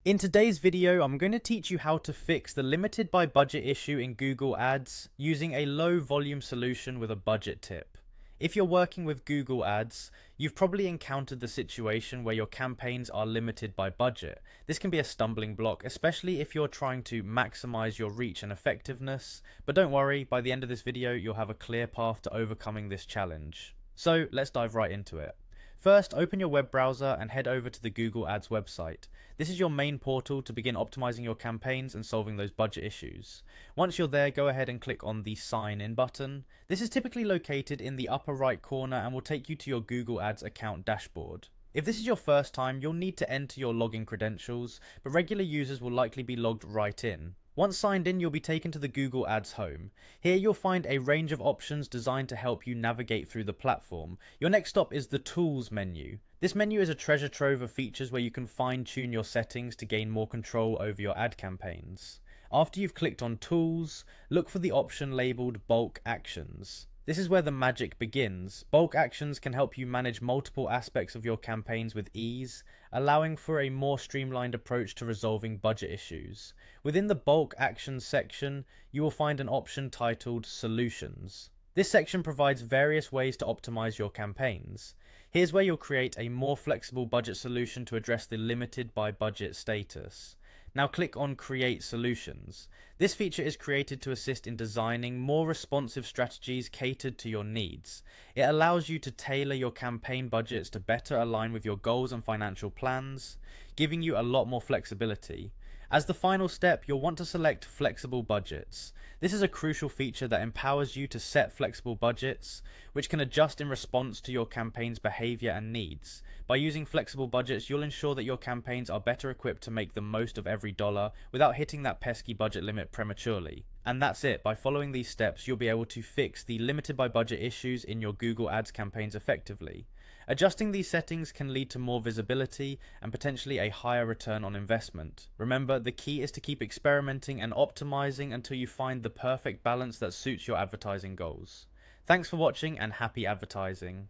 In today's video, I'm going to teach you how to fix the limited by budget issue in Google Ads using a low volume solution with a budget tip. If you're working with Google Ads, you've probably encountered the situation where your campaigns are limited by budget. This can be a stumbling block, especially if you're trying to maximize your reach and effectiveness. But don't worry, by the end of this video, you'll have a clear path to overcoming this challenge. So let's dive right into it. First, open your web browser and head over to the Google Ads website. This is your main portal to begin optimizing your campaigns and solving those budget issues. Once you're there, go ahead and click on the Sign In button. This is typically located in the upper right corner and will take you to your Google Ads account dashboard. If this is your first time, you'll need to enter your login credentials, but regular users will likely be logged right in. Once signed in, you'll be taken to the Google Ads home. Here you'll find a range of options designed to help you navigate through the platform. Your next stop is the Tools menu. This menu is a treasure trove of features where you can fine-tune your settings to gain more control over your ad campaigns. After you've clicked on Tools, look for the option labeled Bulk Actions. This is where the magic begins. Bulk actions can help you manage multiple aspects of your campaigns with ease, allowing for a more streamlined approach to resolving budget issues. Within the bulk actions section, you will find an option titled Solutions. This section provides various ways to optimize your campaigns. Here's where you'll create a more flexible budget solution to address the limited by budget status. Now click on Create Solutions. This feature is created to assist in designing more responsive strategies catered to your needs. It allows you to tailor your campaign budgets to better align with your goals and financial plans, giving you a lot more flexibility. As the final step, you'll want to select Flexible Budgets. This is a crucial feature that empowers you to set flexible budgets, which can adjust in response to your campaign's behavior and needs. By using flexible budgets, you'll ensure that your campaigns are better equipped to make the most of every dollar without hitting that pesky budget limit prematurely. And that's it. By following these steps, you'll be able to fix the limited by budget issues in your Google Ads campaigns effectively. Adjusting these settings can lead to more visibility and potentially a higher return on investment. Remember, the key is to keep experimenting and optimizing until you find the perfect balance that suits your advertising goals. Thanks for watching and happy advertising.